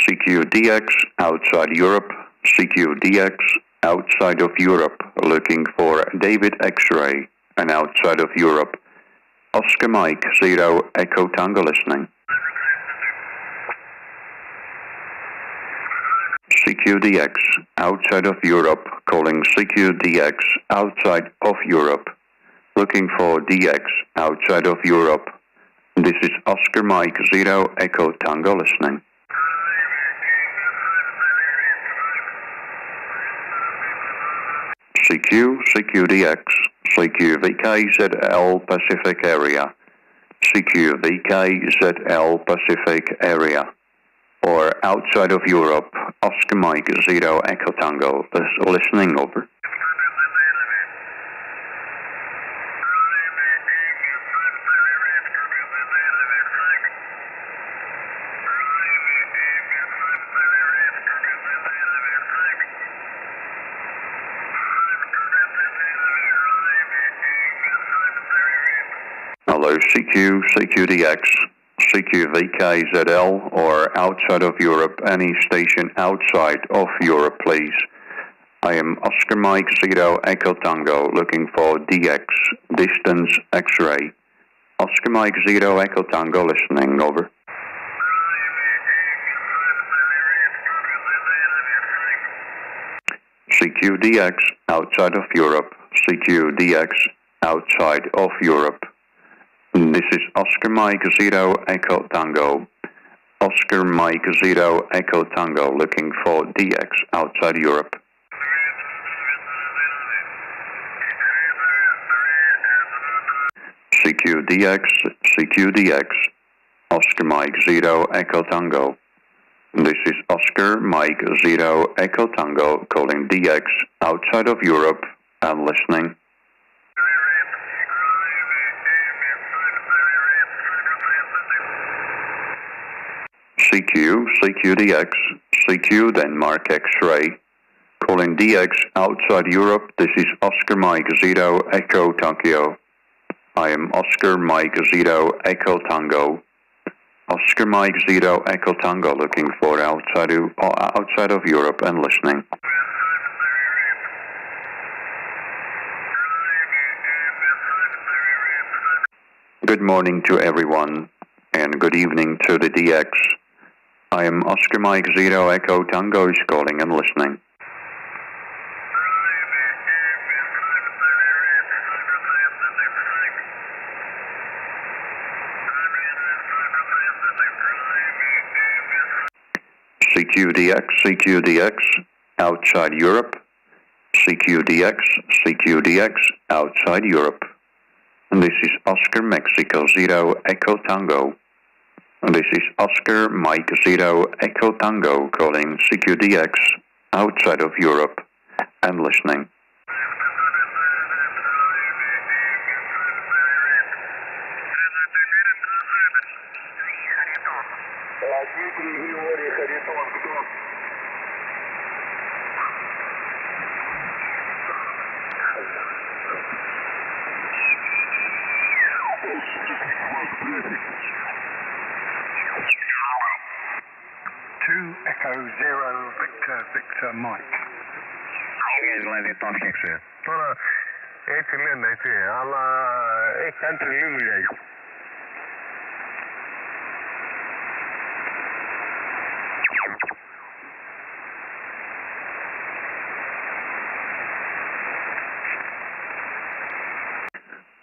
CQDX outside Europe, CQDX outside of Europe, looking for David X-ray, and outside of Europe, Oscar Mike 0 Echo Tango listening. CQDX outside of Europe, calling CQDX outside of Europe, looking for DX outside of Europe. This is Oscar Mike 0 Echo Tango listening. CQDX, CQVKZL Pacific area, CQVKZL Pacific area, or outside of Europe, Oscar Mike 0 Echo Tango, listening over. Hello CQDX, CQVKZL, or outside of Europe, any station outside of Europe, please. I am Oscar Mike 0 Echo Tango, looking for DX, distance X-ray. Oscar Mike 0 Echo Tango, listening, over. CQDX outside of Europe, CQDX outside of Europe. This is Oscar Mike 0 Echo Tango. Oscar Mike 0 Echo Tango, looking for DX outside Europe. CQDX, Oscar Mike 0 Echo Tango. This is Oscar Mike 0 Echo Tango, calling DX outside of Europe and listening. CQDX, CQ Denmark X-ray, calling DX outside Europe. This is Oscar Mike 0 Echo Tokyo. I am Oscar Mike 0 Echo Tango. Oscar Mike 0 Echo Tango, looking for outside of Europe and listening. Good morning to everyone, and good evening to the DX. I am Oscar Mike 0 Echo Tango is calling and listening. CQDX outside Europe, CQDX outside Europe. And this is Oscar Mexico 0 Echo Tango. And this is Oscar Mike 0 Echo Tango, calling CQDX outside of Europe and listening. Echo 0 Victor Mike. Τώρα έτσι λένε, έτσι, αλλά έχει κάνει τρελή δουλειά.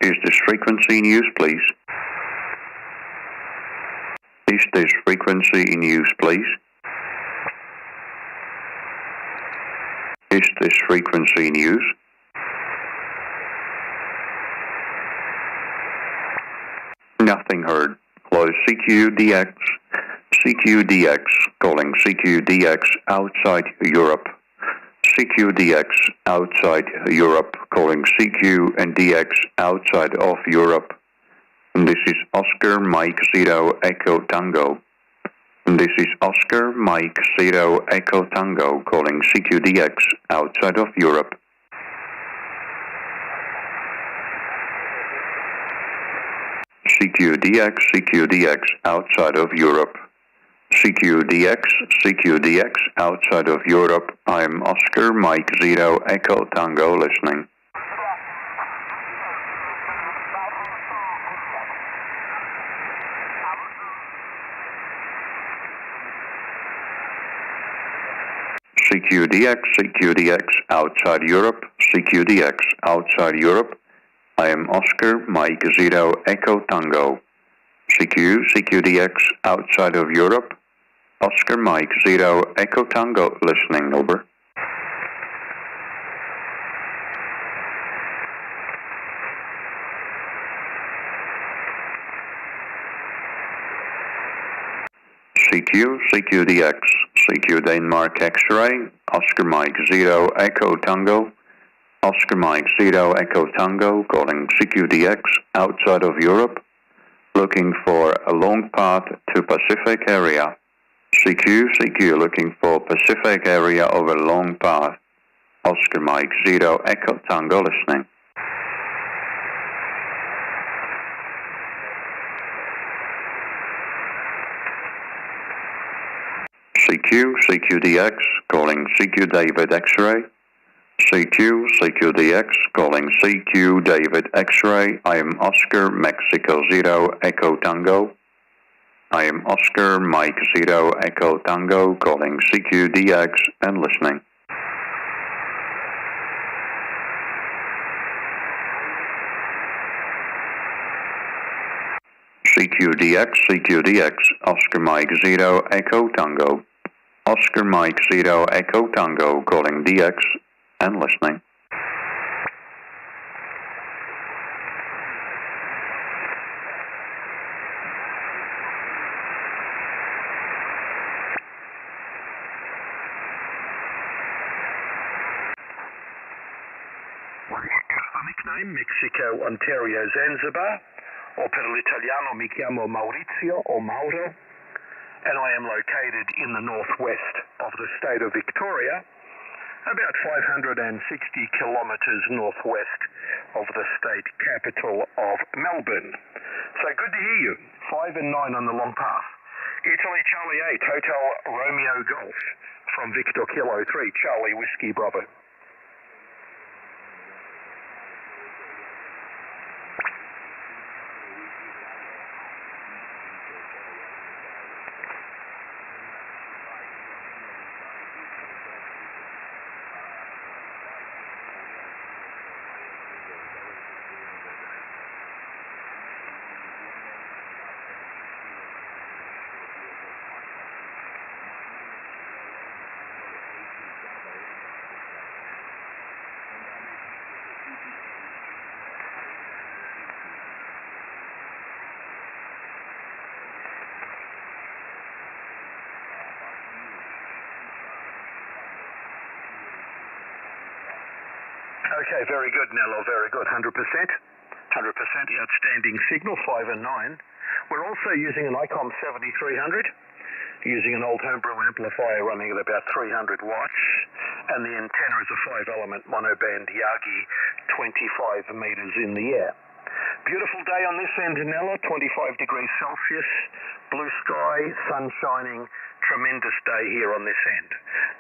Is this frequency in use, please? Is this frequency in use, please? Is this frequency in use? Nothing heard. Hello, CQDX, calling CQDX outside Europe. CQDX outside Europe, calling CQ and DX outside of Europe. And this is Oscar Mike 0 Echo Tango. And this is Oscar Mike 0 Echo Tango, calling CQDX outside of Europe. CQDX outside of Europe. CQDX, CQDX, outside of Europe. I'm Oscar Mike Zero Echo Tango listening. CQDX, CQDX, outside Europe. CQDX, outside Europe. I am Oscar Mike Zero Echo Tango. CQDX, outside of Europe. Oscar Mike Zero Echo Tango listening, over. CQDX, CQ Denmark X-ray, Oscar Mike Zero Echo Tango, Oscar Mike Zero Echo Tango, calling CQDX outside of Europe, looking for a long path to Pacific area. CQ looking for Pacific area over long path, Oscar Mike Zero Echo Tango listening. CQDX, calling CQ David X-ray. CQDX, calling CQ David X-ray. I am Oscar Mexico Zero Echo Tango. I am Oscar Mike Zero Echo Tango, calling CQDX and listening. CQDX, Oscar Mike Zero Echo Tango. Oscar Mike Zero Echo Tango, calling DX and listening. Nickname Mexico, Ontario, Zanzibar, or per l'italiano mi chiamo Maurizio or Mauro, and I am located in the northwest of the state of Victoria, about 560 kilometres northwest of the state capital of Melbourne. So good to hear you. 5 and 9 on the long path. Italy Charlie 8, Hotel Romeo Golf, from Victor Kilo 3, Charlie Whiskey Bravo. Okay, very good, Nello, very good. 100%. 100% outstanding signal, 5 and 9. We're also using an ICOM 7300, using an old homebrew amplifier running at about 300 watts, and the antenna is a 5-element monoband Yagi, 25 meters in the air. Beautiful day on this end, Nello, 25 degrees Celsius, blue sky, sun shining, tremendous day here on this end.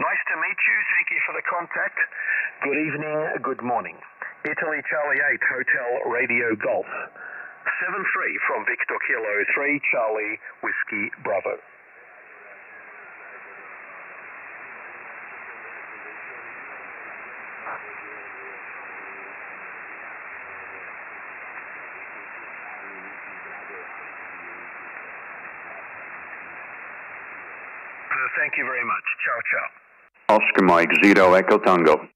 Nice to meet you, thank you for the contact. Good evening, good morning. Italy Charlie 8, Hotel Radio Golf. 7-3 from Victor Kilo 3, Charlie Whiskey Bravo. Thank you very much. Ciao, ciao. Oscar Mike Zero Echo Tango.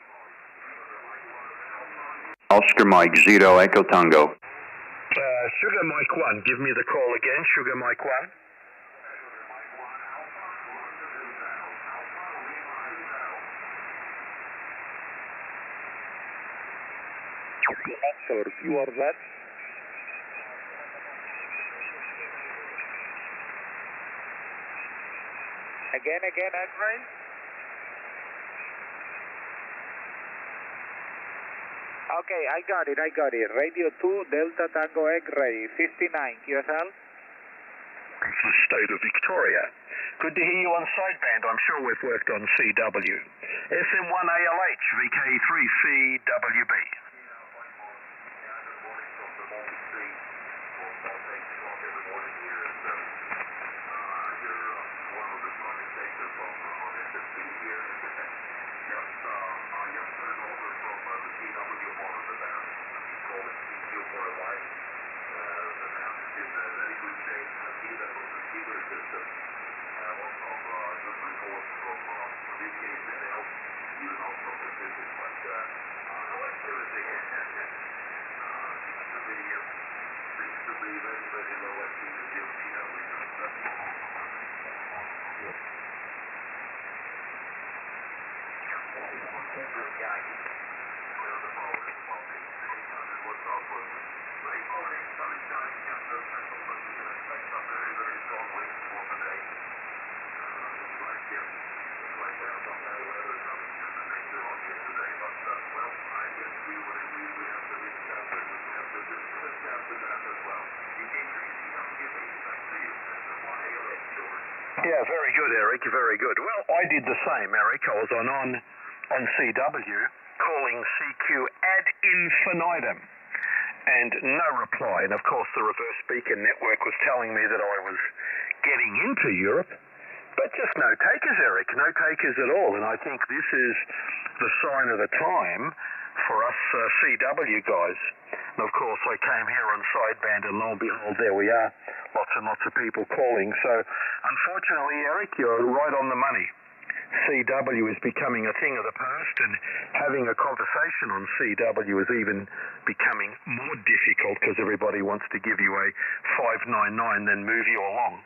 Oscar Mike Zero Echo Tango. Sugar Mike 1, give me the call again. Sugar Mike 1. Sir, you are that? Again, Admiral? Okay, I got it. Radio 2, Delta Tango X-ray, 59, QSL? The state of Victoria. Good to hear you on sideband. I'm sure we've worked on CW. SM1ALH, VK3CWB. Yeah, very good, Eric, very good. Well, I did the same, Eric. I was on CW calling CQ ad infinitum and no reply. And of course the reverse beacon network was telling me that I was getting into Europe, but just no takers, Eric, no takers at all. And I think this is the sign of the time for us CW guys. And of course I came here on sideband and lo and behold, there we are. Lots and lots of people calling. So unfortunately, Eric, you're right on the money. CW is becoming a thing of the past, and having a conversation on CW is even becoming more difficult because everybody wants to give you a 599 then move you along.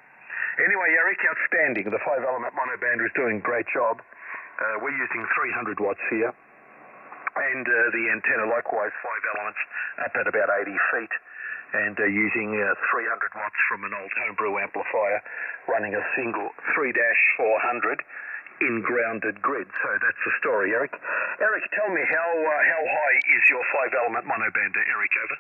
Anyway, Eric, outstanding. The 5-element monoband is doing a great job. We're using 300 watts here, and the antenna likewise 5 elements up at about 80 feet. And using 300 watts from an old homebrew amplifier, running a single 3-400 in grounded grid. So that's the story, Eric. Eric, tell me how high is your 5-element monobander, Eric, over?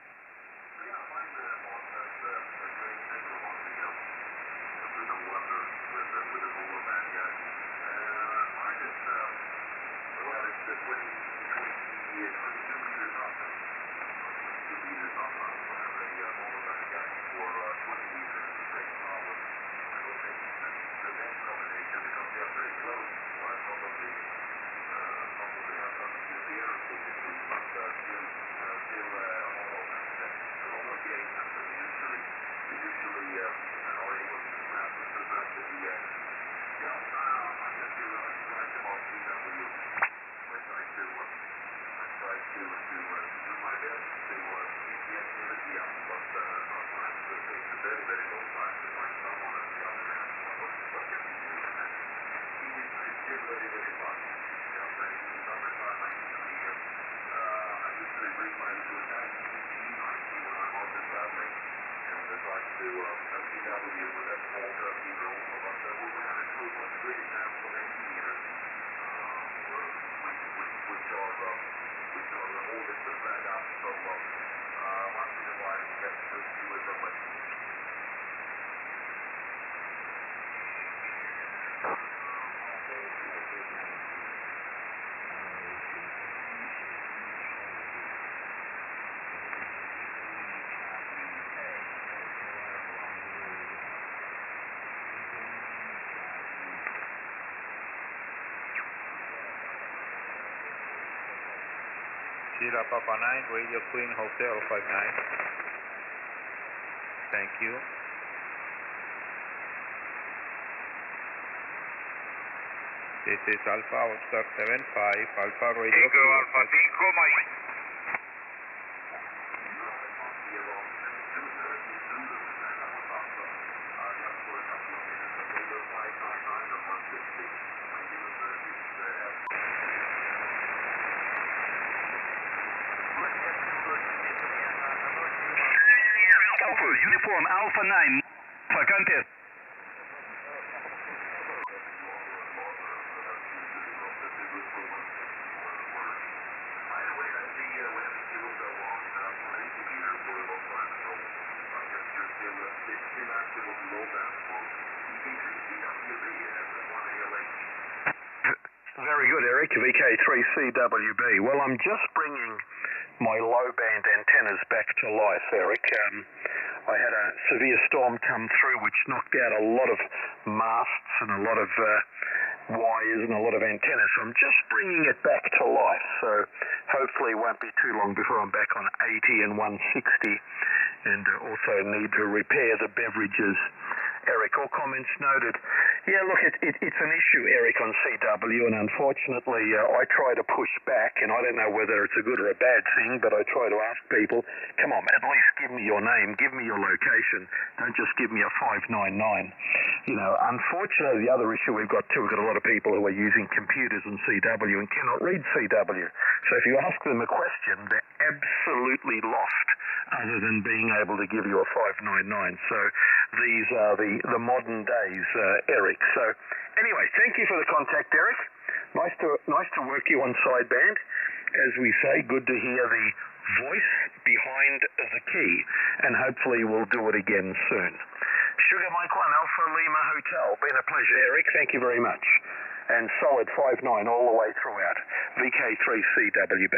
Sierra Papa 9, Radio Queen Hotel 59. Thank you. This is Alpha Oscar 75, Alpha Radio Echo Alpha 5, Mike. Uniform Alpha 9, vacantes. Very good, Eric. VK3CWB. Well, I'm just bringing my low-band antennas back to life, Eric. I had a severe storm come through which knocked out a lot of masts and a lot of wires and a lot of antennas. So I'm just bringing it back to life. So hopefully it won't be too long before I'm back on 80 and 160. And also need to repair the beverages. Eric, all comments noted. Yeah, look, it's an issue, Eric, on CW, and unfortunately I try to push back, and I don't know whether it's a good or a bad thing, but I try to ask people, come on, at least give me your name, give me your location, don't just give me a 599. You know, unfortunately, the other issue we've got too, we've got a lot of people who are using computers in CW and cannot read CW. So if you ask them a question, they're absolutely lost, other than being able to give you a 599. So these are the modern days, Eric. So anyway, thank you for the contact, Eric. Nice to work you on sideband. As we say, good to hear the voice behind the key, and hopefully we'll do it again soon. Sugar Mike 1 Alpha Lima Hotel. Been a pleasure, Eric. Thank you very much. And solid 59 all the way throughout. VK3CWB.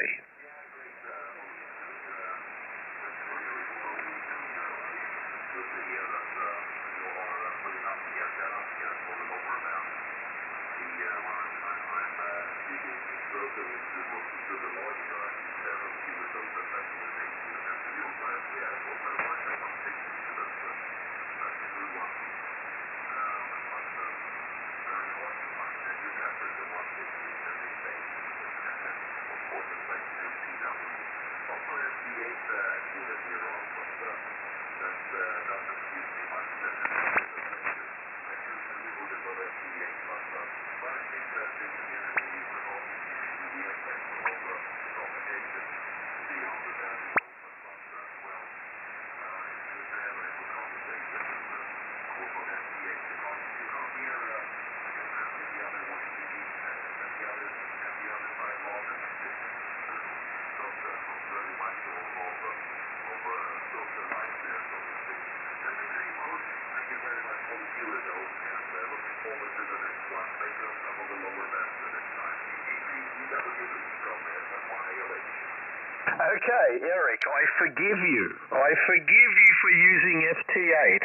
Okay, Eric, I forgive you. I forgive you for using FT8.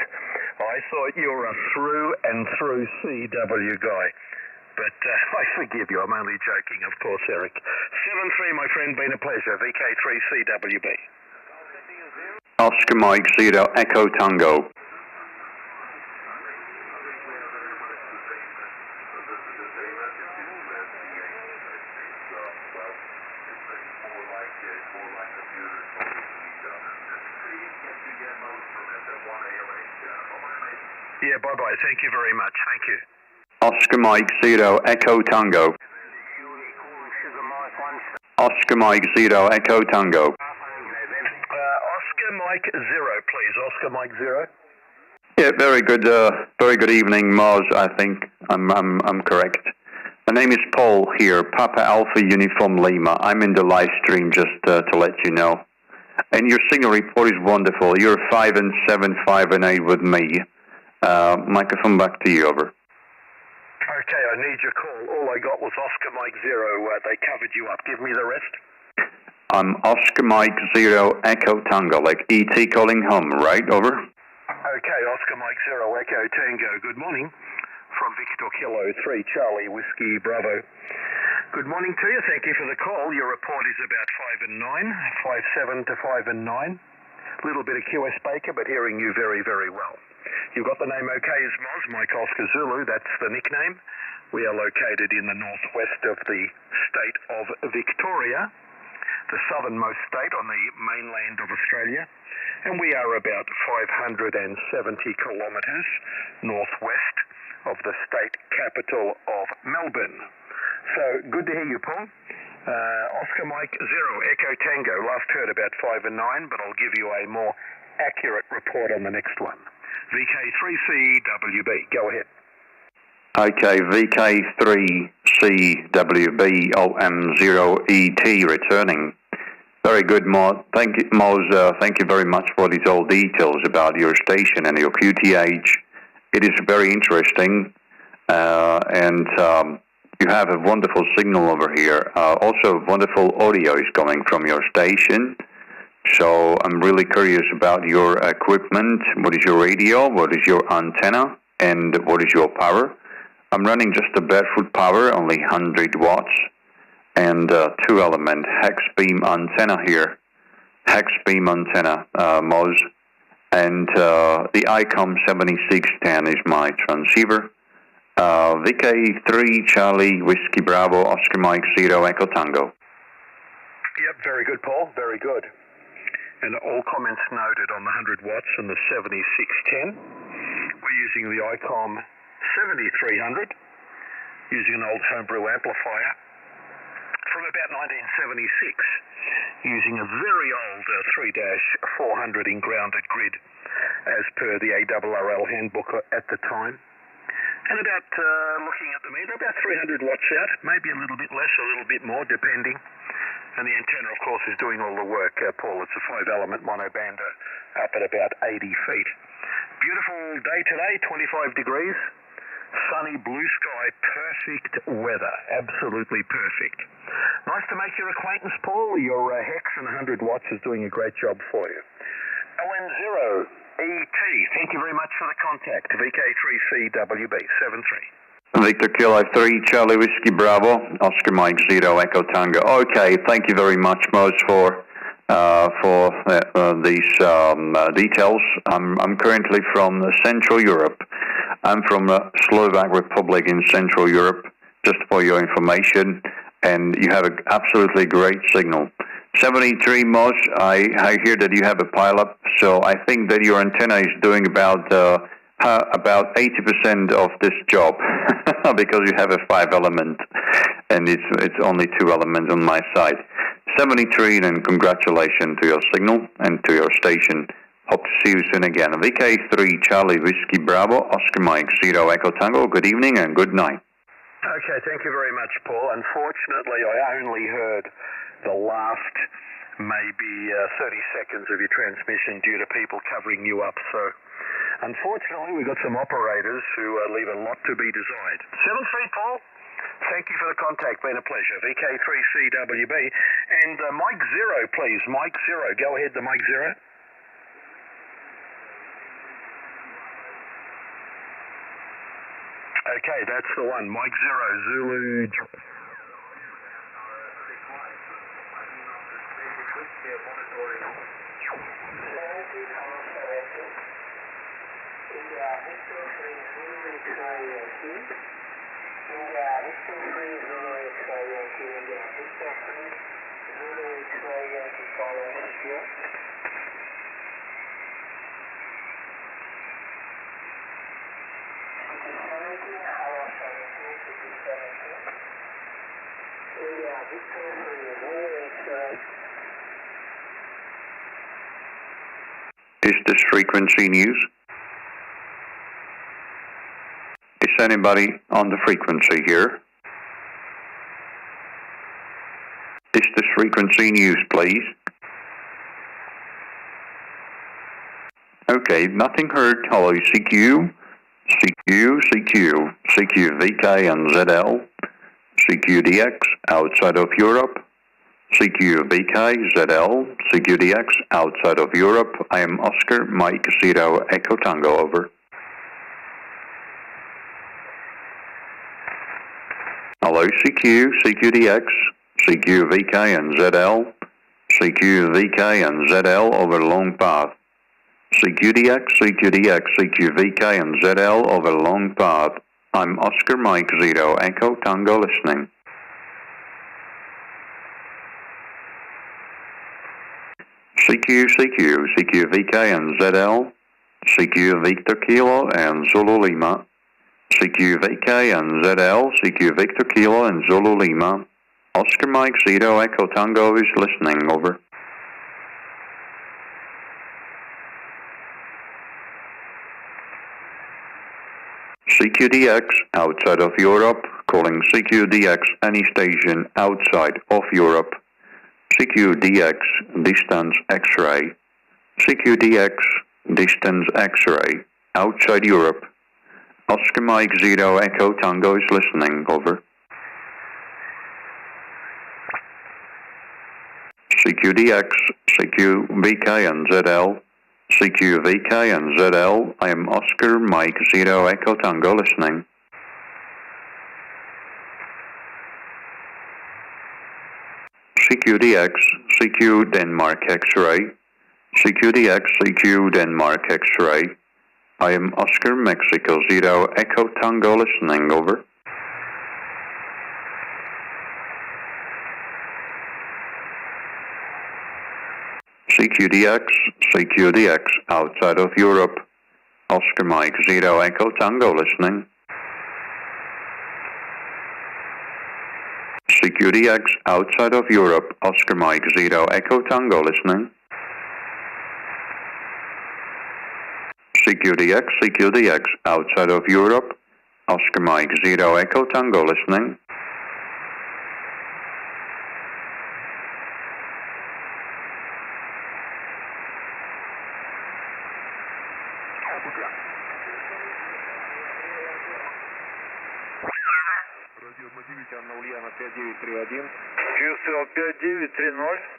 I thought you were a through and through CW guy. But I forgive you. I'm only joking, of course, Eric. 7-3, my friend, been a pleasure. VK3CWB. Oscar Mike 0 Echo Tango. Yeah, bye-bye. Thank you very much. Thank you. Oscar Mike 0 Echo Tango. Oscar Mike 0 Echo Tango. Oscar Mike 0, please. Oscar Mike 0. Yeah, very good evening, Mars. I think I'm correct. My name is Paul here, Papa Alpha Uniform Lima. I'm in the live stream just to let you know. And your signal report is wonderful. You're 5 and 7, 5 and 8 with me. Microphone back to you, over. Okay, I need your call. All I got was Oscar Mike 0. They covered you up. Give me the rest. I'm Oscar Mike 0 Echo Tango, like ET calling home, right? Over. Okay, Oscar Mike 0 Echo Tango. Good morning. From Victor Kilo 3 Charlie Whiskey Bravo. Good morning to you. Thank you for the call. Your report is about 5 and 9, 5-7 to 5 and 9. Little bit of QS Baker, but hearing you very, very well. You've got the name OK as Moz, Mike Oscar Zulu. That's the nickname. We are located in the northwest of the state of Victoria, the southernmost state on the mainland of Australia, and we are about 570 kilometres northwest of the state capital of Melbourne. So, good to hear you, Paul. Oscar Mike 0, Echo Tango. Last heard about 5 and 9, but I'll give you a more accurate report on the next one. VK3CWB. Go ahead. Okay, VK3CWB OM0ET returning. Very good, Moz. Thank you, Moz. Thank you very much for these all details about your station and your QTH. It is very interesting, and You have a wonderful signal over here. Also, wonderful audio is coming from your station. So I'm really curious about your equipment. What is your radio? What is your antenna? And what is your power? I'm running just a barefoot power, only 100 watts. And 2-element hex beam antenna here. Hex beam antenna, MOS. And the ICOM 7610 is my transceiver. VK3 Charlie Whiskey Bravo Oscar Mike 0 Echo Tango. Yep, very good, Paul. Very good. And all comments noted on the 100 watts and the 7610. We're using the ICOM 7300, using an old homebrew amplifier from about 1976, using a very old 3-400 in grounded grid as per the ARRL handbook at the time. And about, looking at the meter, about 300 watts out, maybe a little bit less, a little bit more, depending. And the antenna, of course, is doing all the work, Paul. It's a 5-element monoband up at about 80 feet. Beautiful day today, 25 degrees, sunny, blue sky, perfect weather, absolutely perfect. Nice to make your acquaintance, Paul. Your Hex and 100 watts is doing a great job for you. ON0ET, thank you very much for the contact. VK3CWB 73. Victor Kilo 3 Charlie Whiskey Bravo Oscar Mike 0 Echo Tango. Okay, thank you very much, Mos, for these details. I'm currently from Central Europe. I'm from the Slovak Republic in Central Europe, just for your information, and you have an absolutely great signal. 73 Mos, I hear that you have a pileup, so I think that your antenna is doing about 80% of this job because you have a 5-element and it's only 2 elements on my side. 73, and congratulations to your signal and to your station. Hope to see you soon again. VK3 Charlie Whiskey Bravo Oscar Mike 0 Echo Tango. Good evening and good night. Okay, thank you very much, Paul. Unfortunately, I only heard the last maybe 30 seconds of your transmission due to people covering you up. So, unfortunately, we've got some operators who leave a lot to be desired. 7-3, Paul. Thank you for the contact. Been a pleasure. VK3CWB. And Mike 0, please. Mike 0. Go ahead, the Mike 0. Okay, that's the one. Mike 0, Zulu. Is this frequency news? Is anybody on the frequency here? Is this frequency news, please? Okay, nothing heard. Hello, CQ, VK and ZL, CQDX outside of Europe, CQ VK, ZL, CQDX outside of Europe. I am Oscar Mike 0 Echo Tango, over. Hello, CQ, CQDX, CQ VK and ZL, CQ VK and ZL over long path. CQDX, CQ VK and ZL over long path. I'm Oscar Mike 0 Echo Tango listening. CQ VK and ZL, CQ Victor Kilo and Zulu Lima, CQ VK and ZL, CQ Victor Kilo and Zulu Lima. Oscar Mike 0 Echo Tango is listening, over. CQDX outside of Europe, calling CQDX any station outside of Europe. CQDX distance X-ray. CQDX distance X-ray outside Europe. Oscar Mike 0 Echo Tango is listening, over. CQDX, CQVK and ZL, CQVK and ZL, I am Oscar Mike Zero Echo Tango listening. CQDX, CQ Denmark X-ray, CQDX, CQ Denmark X-ray, I am Oscar Mexico Zero Echo Tango listening, over. CQDX, CQDX, outside of Europe, Oscar Mike Zero Echo Tango listening. CQDX, outside of Europe, Oscar Mike Zero Echo Tango listening. CQDX, CQDX, outside of Europe, Oscar Mike Zero Echo Tango listening. Анна Ульяна 5931. Чувствовал 5930.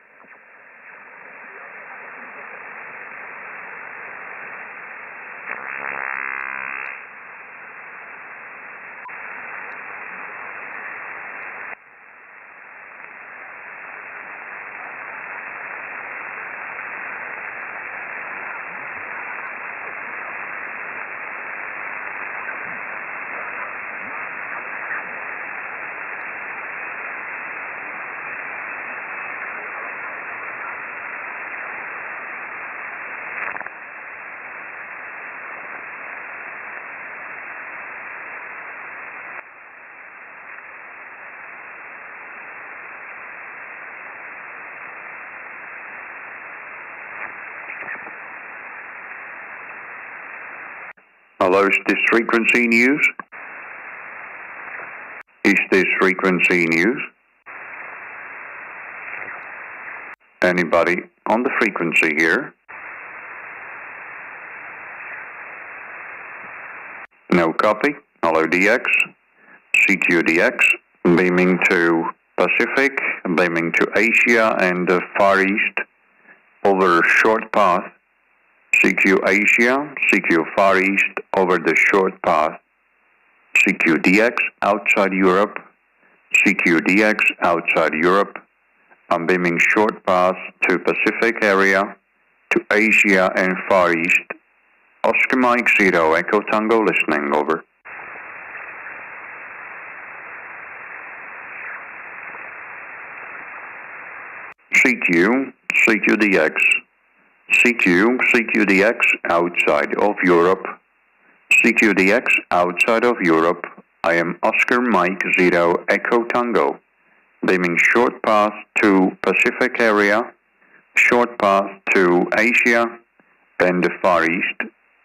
Hello, is this frequency news? Is this frequency news? Anybody on the frequency here? No copy. Hello, DX. CQDX, beaming to Pacific, beaming to Asia and the Far East over short path. CQ Asia, CQ Far East over the short path. CQDX outside Europe, CQDX outside Europe. I'm beaming short path to Pacific area, to Asia and Far East. Oscar Mike Zero Echo Tango listening, over. CQ, CQDX. CQ, CQDX outside of Europe. CQDX outside of Europe. I am Oscar Mike Zero Echo Tango. Beaming short path to Pacific area, short path to Asia and the Far East.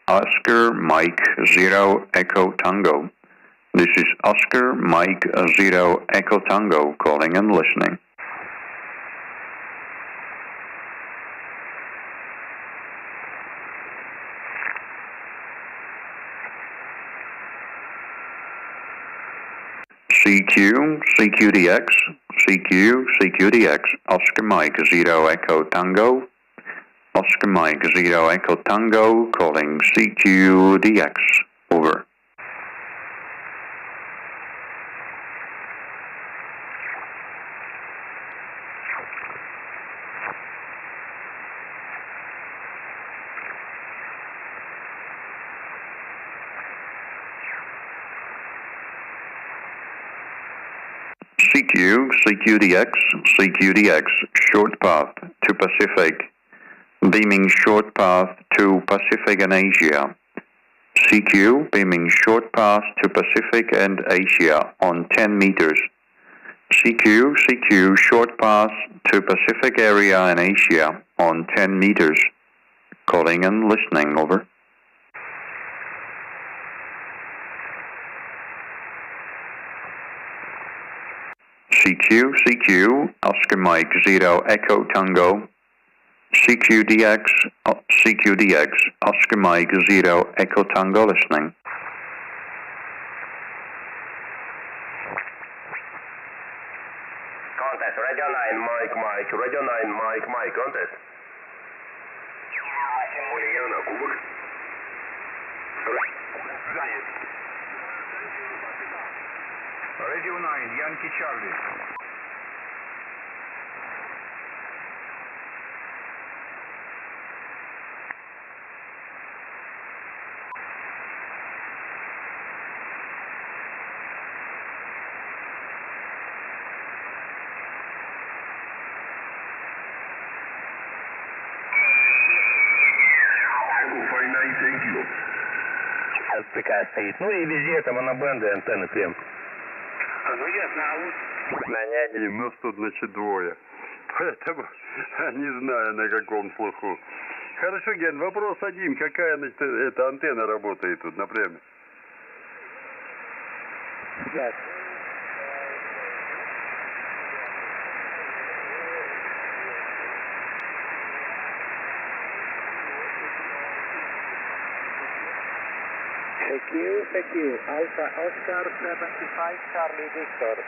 Oscar Mike Zero Echo Tango. This is Oscar Mike Zero Echo Tango calling and listening. CQ, CQDX, CQ, CQDX, Oscar Mike Zero Echo Tango, Oscar Mike Zero Echo Tango calling CQDX, over. CQ, CQDX, CQDX, short path to Pacific, beaming short path to Pacific and Asia. CQ, beaming short path to Pacific and Asia on 10 meters. CQ, CQ, short path to Pacific area and Asia on 10 meters. Calling and listening, over. CQ, CQ, Oscar Mike Zero Echo Tango. CQDX, CQDX, Oscar Mike Zero Echo Tango listening. Contact Radio 9, Mike, Mike. Radio 9, Mike, Mike. Contest. Ульяна, кубок. Занят. Radio 9, Yankee Charlie. СПК стоит. Ну и везде это монобенды, антенны прям. И нас тут, значит, двое. Поэтому не знаю, на каком слуху. Хорошо, Ген, вопрос один. Какая, значит, эта антенна работает тут напрямую? Yes. Thank you. Alpha Oscar 75 Charlie Victor.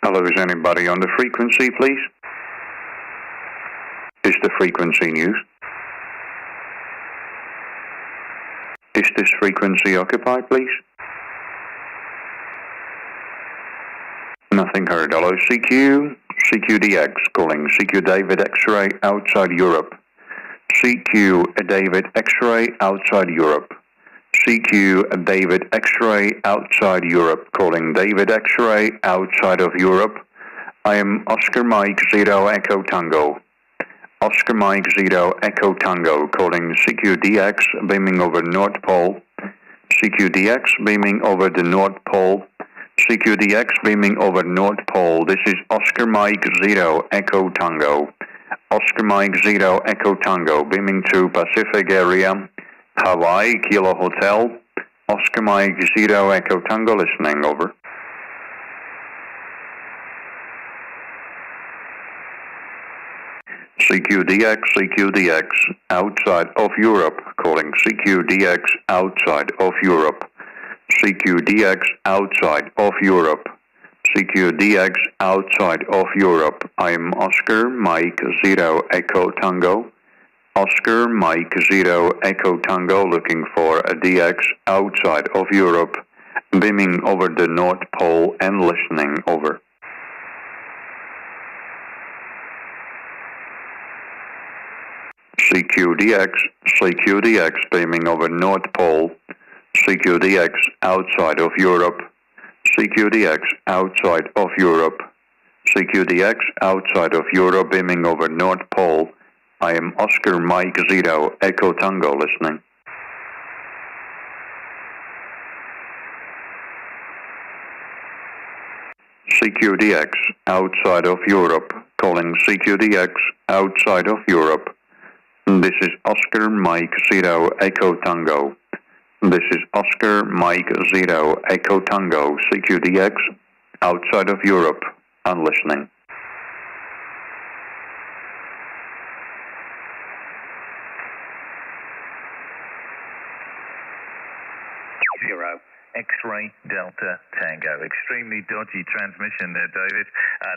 Hello, is anybody on the frequency, please? Is the frequency in use? Is this frequency occupied, please? Nothing heard. Hello, CQ. CQDX calling. CQ David X-ray outside Europe. CQ David X-ray outside Europe. CQ David X-ray outside Europe calling. David X-ray outside of Europe. I am Oscar Mike Zero Echo Tango. Oscar Mike Zero Echo Tango calling. CQDX beaming over North Pole. CQDX beaming over the North Pole. CQDX beaming over North Pole. This is Oscar Mike Zero Echo Tango. Oscar Mike Zero Echo Tango beaming to Pacific area. Hawaii Kilo Hotel. Oscar Mike Zero Echo Tango listening, over. CQDX, CQDX outside of Europe calling. CQDX outside of Europe. CQDX outside of Europe. CQDX outside of Europe. I am Oscar Mike Zero Echo Tango. Oscar Mike Zero Echo Tango looking for a DX outside of Europe, beaming over the North Pole and listening, over. CQDX, CQDX beaming over North Pole. CQDX outside of Europe. CQDX outside of Europe. CQDX outside of Europe beaming over North Pole. I am Oscar Mike Zero Echo Tango listening. CQDX outside of Europe calling. CQDX outside of Europe. This is Oscar Mike Zero Echo Tango. This is Oscar Mike Zero Echo Tango. CQDX outside of Europe. I'm listening. 0, X-ray Delta Tango. Extremely dodgy transmission there, David.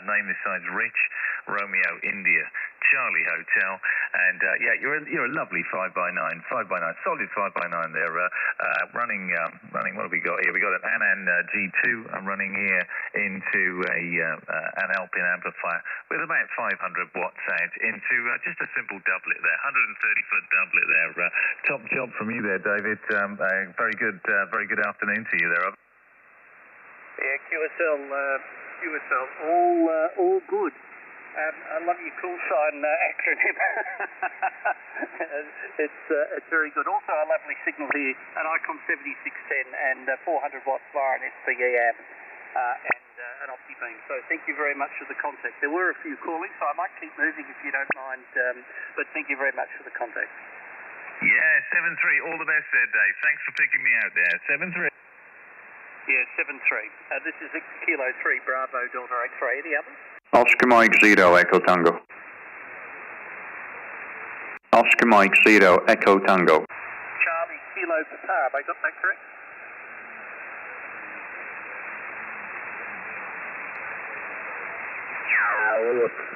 Name this side's Rich, Romeo India, Charlie Hotel, and yeah, you're a lovely 5x9, solid 5x9 there. Running. What have we got here? We got an ANAN G2. I'm running here into an Alpine amplifier with about 500 watts out into just a simple doublet there, 130-foot doublet there. Top job from you there, David. Very good afternoon to you there. Yeah, QSL, all good. I love your call sign acronym. It's very good. Also a lovely signal here, an ICOM 7610 and 400 watts via an SPE amp and an OptiBeam. So thank you very much for the contact. There were a few calling, so I might keep moving if you don't mind, but thank you very much for the contact. Yeah, 7-3. All the best there, Dave. Thanks for picking me out there. 7-3. Yeah, 7-3. This is Kilo 3 Bravo Delta X-ray. Any others? Oscar Mike 0 Echo Tango. Oscar Mike 0 Echo Tango. Charlie Kilo Papa, have I got that correct?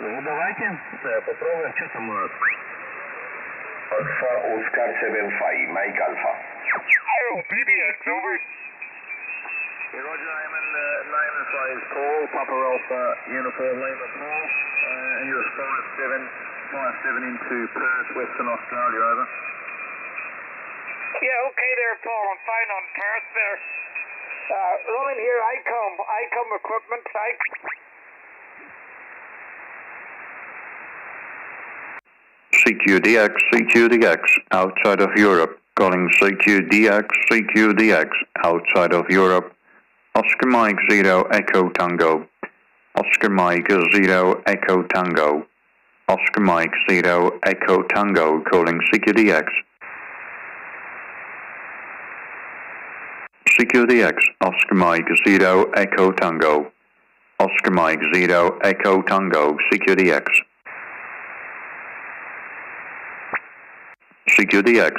Ну, давайте попробуем. Что там у нас? Alpha Oscar 75, Mike Alpha. Oh, PBX, over. Roger, I'm in 9-5 Paul, Papa Alpha, Uniform Lima Paul, and you're 57 into Perth, Western Australia, over. Yeah, okay there, Paul. I'm fine on Perth there. Running here, ICOM equipment, CQDX, outside of Europe. Calling CQDX, outside of Europe. Oscar Mike 0 Echo Tango. Oscar Mike 0 Echo Tango. Oscar Mike 0 Echo Tango, calling CQDX. CQDX, Oscar Mike 0 Echo Tango. Oscar Mike 0 Echo Tango, CQDX. CQDX,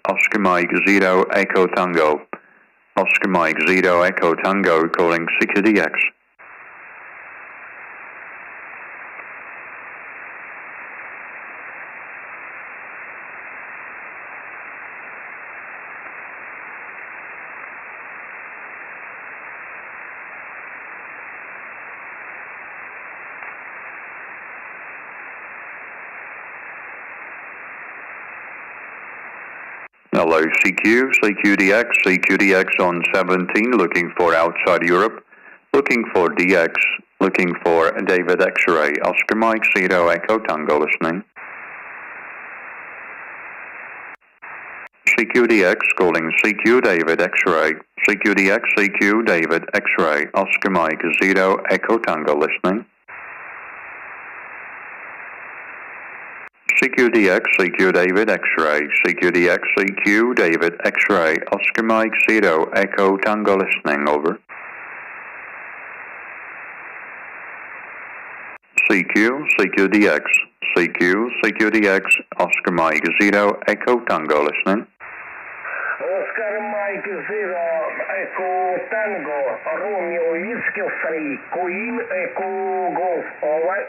Oscar Mike 0 Echo Tango. Oscar Mike 0 Echo Tango, calling CQDX. Hello CQDX on 17, looking for outside Europe, looking for DX, looking for David X-ray, Oscar Mike 0 Echo Tango, listening. CQDX calling CQ David X-ray, CQ David X-ray, Oscar Mike 0 Echo Tango, listening. CQDX, CQ David X-ray, CQDX, CQ David X-ray, Oscar Mike 0 Echo Tango, listening, over. CQDX, Oscar Mike 0 Echo Tango, listening. Oscar Mike 0 Echo Tango, Romeo Whiskey 3, Queen Echo Golf, over.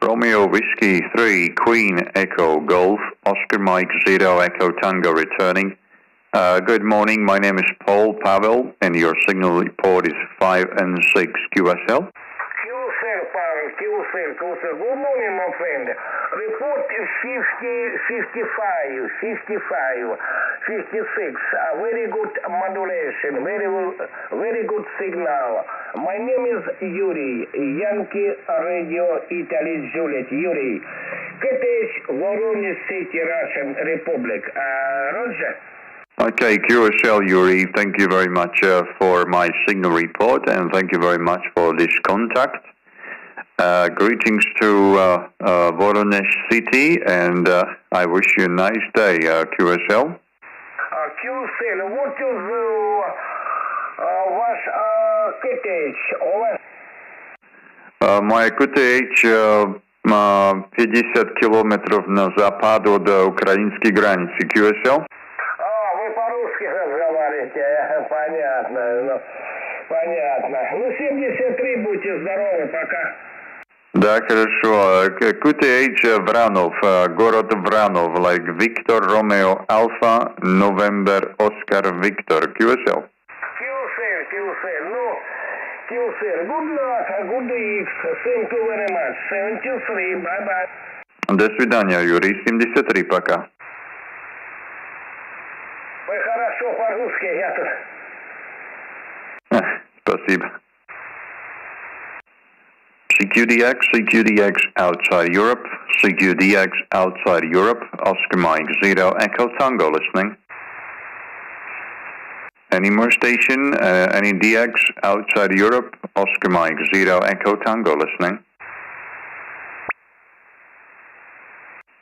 Romeo Whiskey 3, Queen Echo Golf, Oscar Mike 0 Echo Tango returning. Good morning, my name is Paul Pavel, and your signal report is 5 and 6 QSL. QSL, good morning, my friend. Report 55, 56, very good modulation, very good signal. My name is Yuri, Yankee Radio Italy Juliet, Yuri. KTH, Voronezh City, Russian Republic. Roger. Okay, QSL Yuri, thank you very much for my signal report, and thank you very much for this contact. Greetings to Voronezh City, and I wish you a nice day, QSL. QSL, what is ваш KTH? Over. Моя QTH 50 километров на запад от украинской границы, QSL. Вы по-русски понятно. Ну, понятно. Ну, 73, будьте здоровы, пока. Да, хорошо. QTH Vranov, город Vranov, like Victor Romeo Alpha, November Oscar Victor, QSL. QSL, no. QSL, good luck, good X, thank you very much. 73, bye-bye. До свидания, Юрий. 73, пока. Вы хорошо по-русски, я тут... Спасибо. CQDX, CQDX outside Europe, CQDX outside Europe, Oscar Mike 0 Echo Tango listening. Any more station, any DX outside Europe, Oscar Mike 0 Echo Tango listening.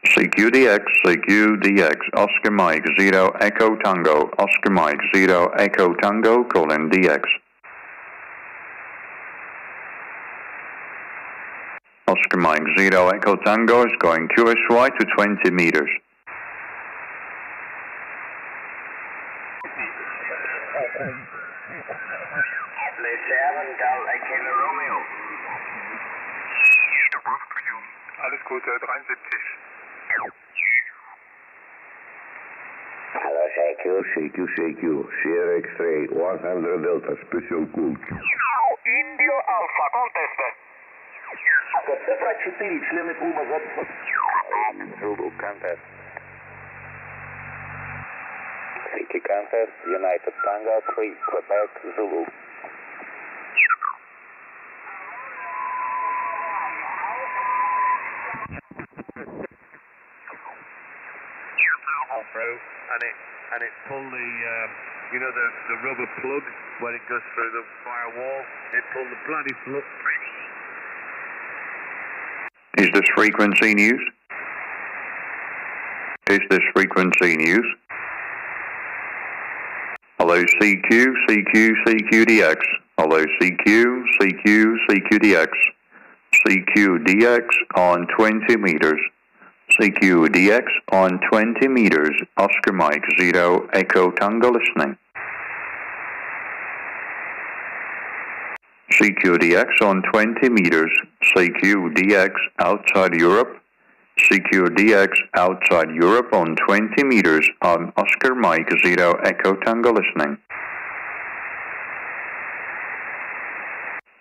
CQDX, CQDX, Oscar Mike 0 Echo Tango, Oscar Mike 0 Echo Tango, calling DX. Oscar Mike 0 Echo Tango is going QSY to 20 meters. Alles gut, 73. Hello, CQ, Sierra X-ray, 100 Delta, special code. Indio Alpha, contest. Цифра 4, члены клуба Zulu contest. CQ contest, United Tango 3, Quebec, Zulu. And it pulled the, you know, the rubber plug when it goes through the firewall. It pulled the bloody plug. Is this frequency news? Is this frequency news? Hello CQ, CQ, CQDX. Hello CQ, CQ, CQDX. CQDX on 20 meters. CQDX on 20 meters. Oscar Mike 0 Echo Tango listening. CQDX on 20 meters. CQDX outside Europe. CQDX outside Europe on 20 meters on Oscar Mike 0 Echo Tango listening.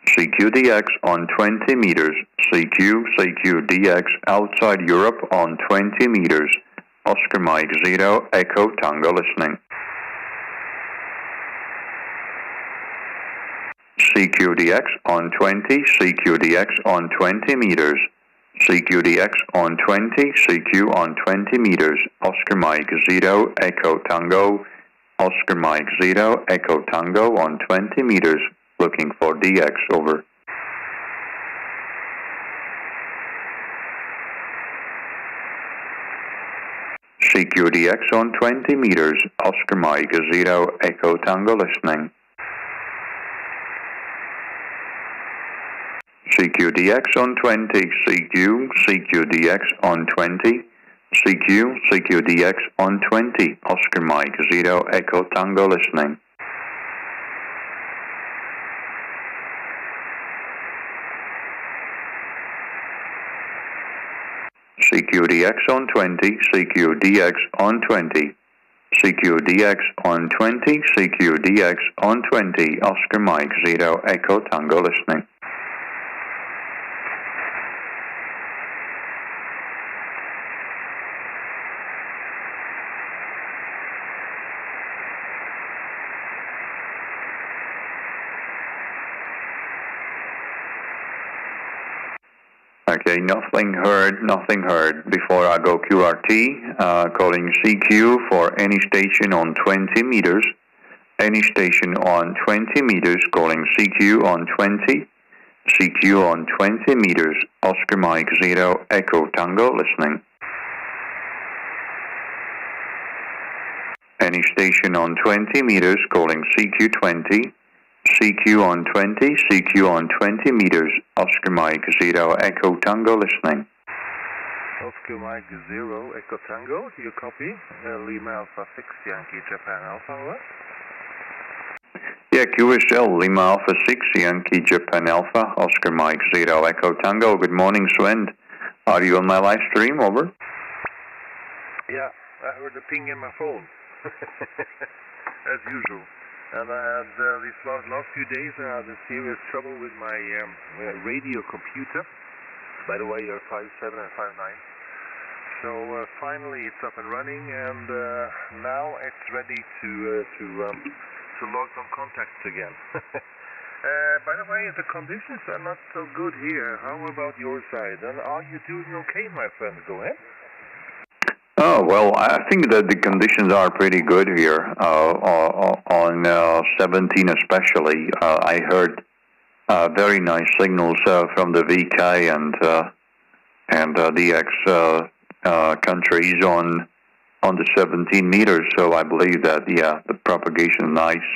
CQDX on 20 meters. CQDX outside Europe on 20 meters. Oscar Mike 0 Echo Tango listening. CQDX on 20, CQDX on 20 meters. CQDX on 20, CQ on 20 meters. Oscar Mike 0 Echo Tango. Oscar Mike 0 Echo Tango on 20 meters. Looking for DX, over. CQDX on 20 meters. Oscar Mike 0 Echo Tango listening. CQDX on 20, CQDX on 20, CQDX on 20, Oscar Mike 0 Echo Tango listening. CQDX on 20, CQDX on 20, CQDX on 20, CQDX on 20, Oscar Mike 0 Echo Tango listening. Okay, nothing heard. Before I go QRT, calling CQ for any station on 20 meters. Any station on 20 meters, calling CQ on 20. CQ on 20 meters, Oscar Mike 0 Echo Tango listening. Any station on 20 meters, calling CQ 20. CQ on 20, CQ on 20 meters, Oscar Mike 0 Echo Tango listening. Oscar Mike 0 Echo Tango, you copy? Lima Alpha 6 Yankee Japan Alpha, over. Yeah, QSL, Lima Alpha 6, Yankee Japan Alpha, Oscar Mike 0, Echo Tango. Good morning, Sven. Are you on my live stream? Over. Yeah, I heard the ping in my phone, as usual. And I had these last few days I had a serious trouble with my radio computer. By the way, you're 5.7 and 5.9. So finally it's up and running, and now it's ready to log on contacts again. By the way, the conditions are not so good here. How about your side? And are you doing okay, my friend? Go ahead. Oh, well, I think that the conditions are pretty good here. On 17 especially, I heard very nice signals from the VK and DX countries on the 17 meters. So I believe that, yeah, the propagation is nice.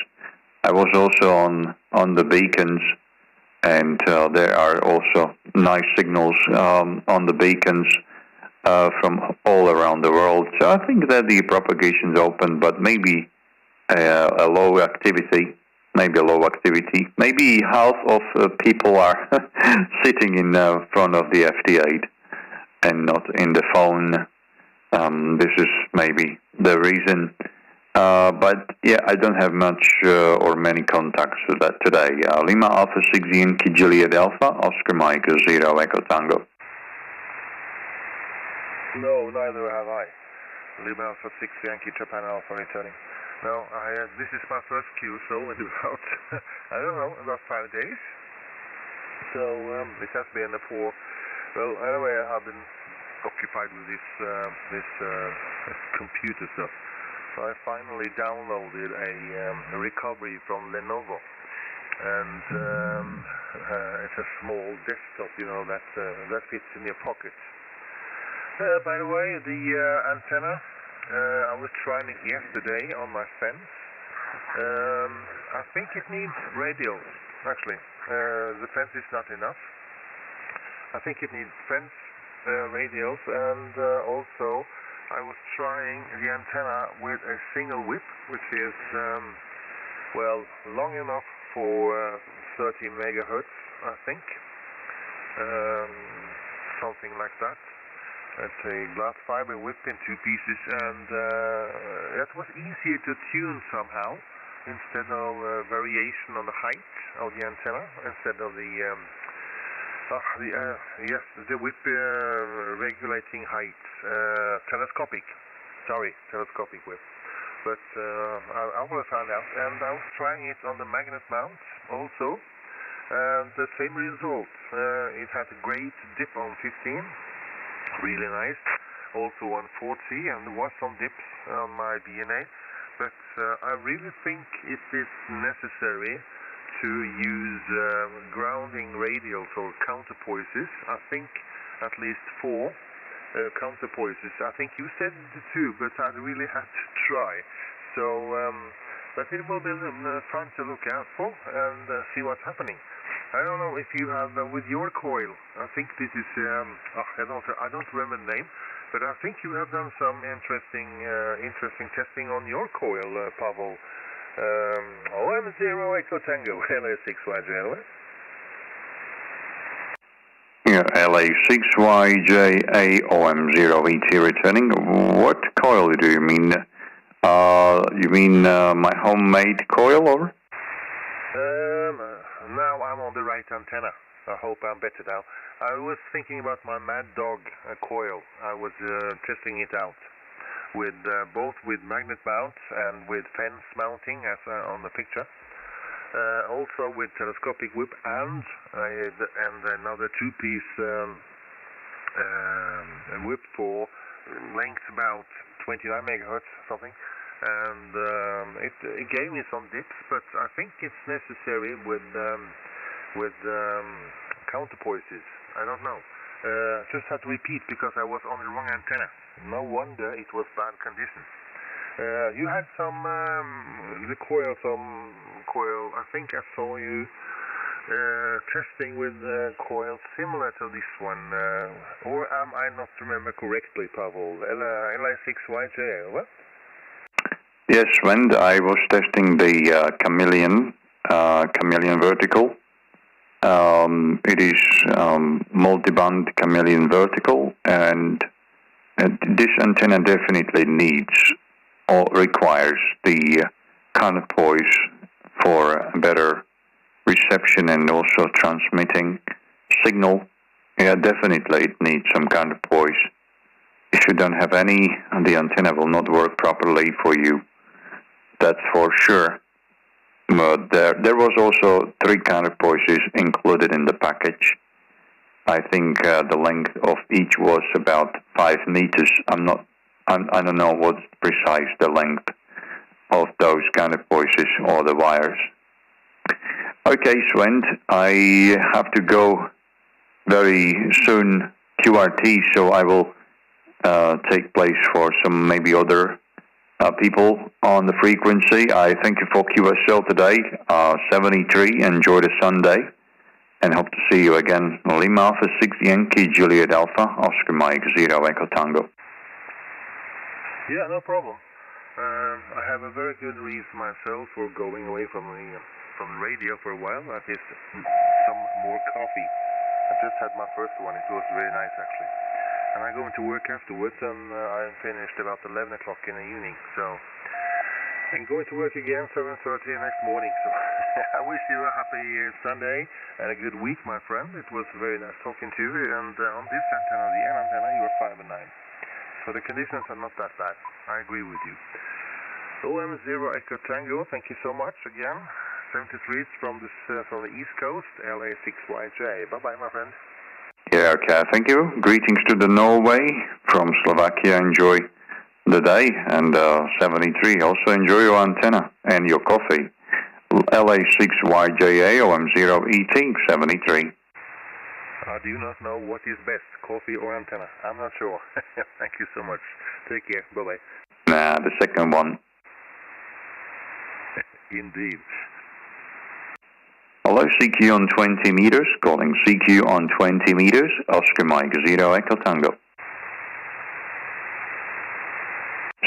I was also on the beacons, and there are also nice signals on the beacons from all around the world. So I think that the propagation is open, but maybe a low activity. Maybe half of people are sitting in front of the FT8 and not in the phone. This is maybe the reason. But yeah, I don't have much or many contacts for that today. Lima Alpha 6 Yankee Juliet Alpha, Oscar Mike 0 Echo Tango. No, neither have I. Lima Alpha 6 Yankee Japan Alpha returning. No, this is my first QSO in about, I don't know, about 5 days. So it has been well, anyway, I have been occupied with this computer stuff. So I finally downloaded a recovery from Lenovo, and it's a small desktop, you know, that fits in your pocket. By the way, the antenna, I was trying it yesterday on my fence. I think it needs radials, actually. The fence is not enough. I think it needs fence radials, and also I was trying the antenna with a single whip, which is, well, long enough for 30 megahertz, I think. Something like that. It's a glass fiber whip in 2 pieces, and that was easier to tune somehow, instead of variation on the height of the antenna, instead of the whip regulating height, telescopic whip. But I will find out, and I was trying it on the magnet mount also, and the same result. It had a great dip on 15, really nice, also on 40, and there was some dips on my DNA, but I really think it is necessary to use grounding radials or counterpoises. I think at least 4 counterpoises. I think you said 2, but I really had to try. So, but it will be fun to look out for and see what's happening. I don't know if you have with your coil. I think this is I don't remember the name, but I think you have done some interesting testing on your coil, Pavel. OM0 Echo Tango LA6YJ. Yeah, LA6YJ OM0ET returning. What coil do you mean? You mean my homemade coil, or? Now I'm on the right antenna. I hope I'm better now. I was thinking about my Mad Dog coil. I was testing it out with both with magnet mount and with fence mounting, as on the picture. Also with telescopic whip and another 2-piece whip for length about 29 megahertz something. And it gave me some dips, but I think it's necessary with counterpoises. I don't know. Just had to repeat because I was on the wrong antenna. No wonder it was bad conditions. You had some coil. I think I saw you testing with coils similar to this one, or am I not remember correctly, Pavel? LA6YJ, what? Yes, when I was testing the Chameleon Chameleon Vertical. It is multi-band Chameleon Vertical, and this antenna definitely needs or requires the counterpoise for a better reception and also transmitting signal. Yeah, definitely it needs some counterpoise. If you don't have any, the antenna will not work properly for you. That's for sure. But there was also 3 counterpoises included in the package. I think the length of each was about 5 meters. I don't know what's precise the length of those counterpoises or the wires. Okay, Sven, I have to go very soon QRT, so I will take place for some maybe other people on the frequency. I thank you for QSL today, 73. Enjoy the Sunday, and hope to see you again. Lima Alpha 6 Yankee Juliet Alpha, Oscar Mike 0 Echo Tango. Yeah, no problem. I have a very good reason myself for going away from the radio for a while. That is some more coffee. I just had my first one. It was very nice actually. And I'm going to work afterwards, and I'm finished about 11 o'clock in the evening. So I'm going to work again 7:30 next morning. So I wish you a happy Sunday and a good week, my friend. It was very nice talking to you. And on this antenna, the N antenna, you are 5 and 9. So the conditions are not that bad. I agree with you. OM0 Echo Tango, thank you so much again. 73 from the East Coast, LA6YJ. Bye-bye, my friend. Yeah, okay, thank you. Greetings to the Norway from Slovakia. Enjoy the day. And 73, also enjoy your antenna and your coffee. LA6YJA OM0ET 73. I do not know what is best, coffee or antenna. I'm not sure. Thank you so much. Take care. Bye-bye. Nah, the second one. Indeed. Hello, CQ on 20 meters, calling CQ on 20 meters, Oscar Mike 0 Echo Tango.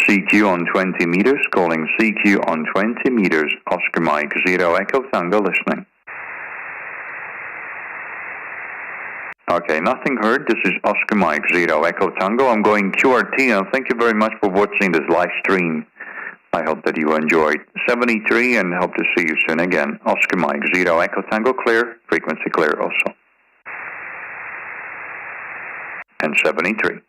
CQ on 20 meters, calling CQ on 20 meters, Oscar Mike 0 Echo Tango listening. Okay, nothing heard. This is Oscar Mike 0 Echo Tango. I'm going QRT, and thank you very much for watching this live stream. I hope that you enjoyed 73 and hope to see you soon again. Oscar Mike 0 Echo Tango clear, frequency clear also. And 73.